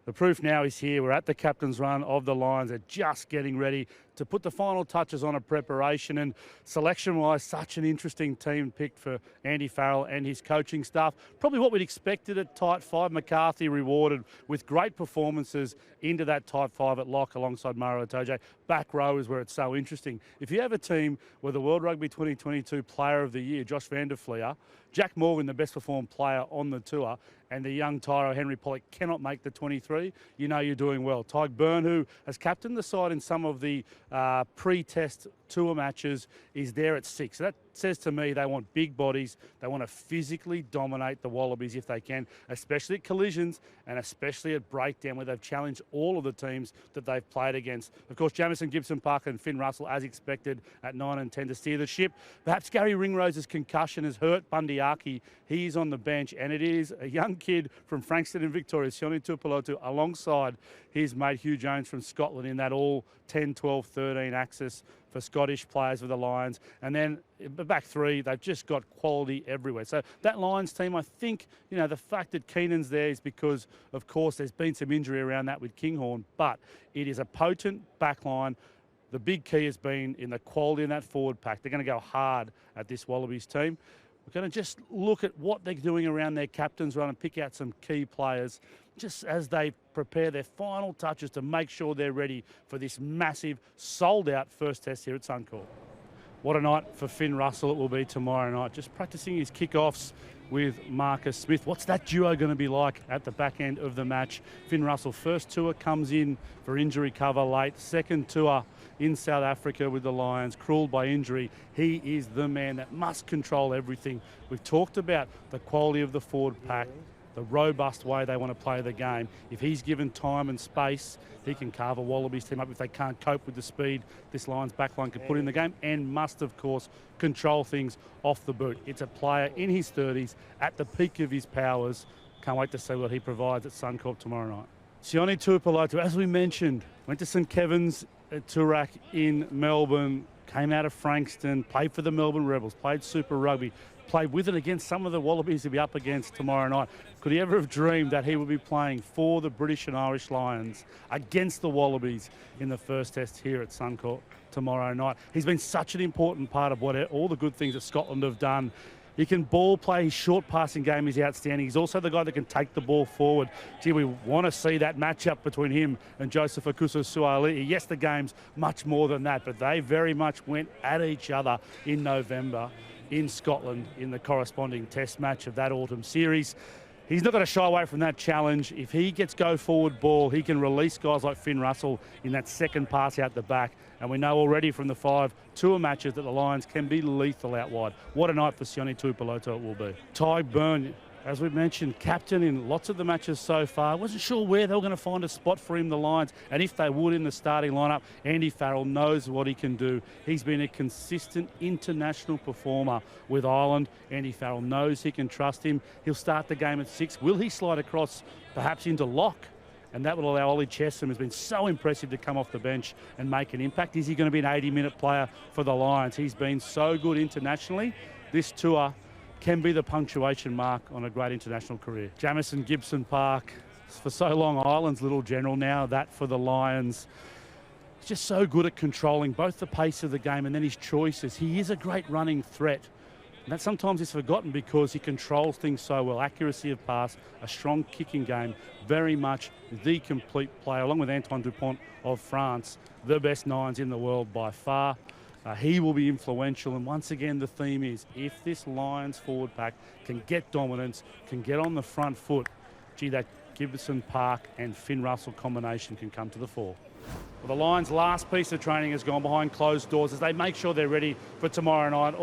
The proof now is here. We're at the captain's run of the Lions. They're just getting ready to put the final touches on a preparation, and selection-wise, such an interesting team picked for Andy Farrell and his coaching staff. Probably what we'd expected at tight five. McCarthy rewarded with great performances into that tight five at lock alongside Maro Itoje. Back row is where it's so interesting. If you have a team with the World Rugby 2022 Player of the Year, Josh van der Fleer, Jack Morgan, the best performed player on the tour, and the young Tyro Henry Pollock cannot make the 23, you know you're doing well. Tadhg Beirne, who has captained the side in some of the pre-test tour matches, is there at 6. So that says to me they want big bodies. They want to physically dominate the Wallabies if they can, especially at collisions and especially at breakdown, where they've challenged all of the teams that they've played against. Of course, Jamison Gibson-Park and Finn Russell, as expected, at 9 and 10 to steer the ship. Perhaps Gary Ringrose's concussion has hurt Bundyaki. He's on the bench, and it is a young kid from Frankston in Victoria, Sione Tuipulotu, alongside his mate Hugh Jones from Scotland in that all 10, 12, 13 axis for Scottish players with the Lions. And then the back three, they've just got quality everywhere. So that Lions team, I think, you know, the fact that Keenan's there is because, of course, there's been some injury around that with Kinghorn, but it is a potent back line. The big key has been in the quality in that forward pack. They're going to go hard at this Wallabies team. We're going to just look at what they're doing around their captain's run and pick out some key players just as they prepare their final touches to make sure they're ready for this massive, sold-out first test here at Suncorp. What a night for Finn Russell it will be tomorrow night. Just practicing his kickoffs with Marcus Smith. What's that duo going to be like at the back end of the match? Finn Russell, first tour, comes in for injury cover late. Second tour in South Africa with the Lions, cruelled by injury. He is the man that must control everything. We've talked about the quality of the forward pack, the robust way they want to play the game. If he's given time and space, he can carve a Wallabies team up if they can't cope with the speed this Lions backline can put in the game, and must, of course, control things off the boot. It's a player in his 30s, at the peak of his powers. Can't wait to see what he provides at Suncorp tomorrow night. Sione Tuipulotu, as we mentioned, went to St Kevin's at Toorak in Melbourne, came out of Frankston, played for the Melbourne Rebels, played Super Rugby, played with it against some of the Wallabies he'll be up against tomorrow night. Could he ever have dreamed that he would be playing for the British and Irish Lions against the Wallabies in the first test here at Suncorp tomorrow night? He's been such an important part of all the good things that Scotland have done. He can ball play. His short passing game is outstanding. He's also the guy that can take the ball forward. Gee, we want to see that matchup between him and Joseph Akuso-Suaalii. Yes, the game's much more than that, but they very much went at each other in November in Scotland in the corresponding test match of that autumn series. He's not going to shy away from that challenge. If he gets go-forward ball, he can release guys like Finn Russell in that second pass out the back. And we know already from the 5 tour matches that the Lions can be lethal out wide. What a night for Sione Tuipulotu it will be. Tadhg Beirne, as we mentioned, captain in lots of the matches so far. Wasn't sure where they were going to find a spot for him, the Lions, and if they would in the starting lineup. Andy Farrell knows what he can do. He's been a consistent international performer with Ireland. Andy Farrell knows he can trust him. He'll start the game at 6. Will he slide across perhaps into lock? And that will allow Ollie Chesham, who's been so impressive, to come off the bench and make an impact. Is he going to be an 80-minute player for the Lions? He's been so good internationally. This tour can be the punctuation mark on a great international career. Jamison Gibson-Park, for so long Ireland's little general, now that for the Lions. He's just so good at controlling both the pace of the game and then his choices. He is a great running threat. And that sometimes is forgotten because he controls things so well. Accuracy of pass, a strong kicking game, very much the complete player, along with Antoine Dupont of France, the best nines in the world by far. He will be influential, and once again the theme is, if this Lions forward pack can get dominance, can get on the front foot, gee, that Gibson-Park and Finn Russell combination can come to the fore. Well, the Lions' last piece of training has gone behind closed doors as they make sure they're ready for tomorrow night.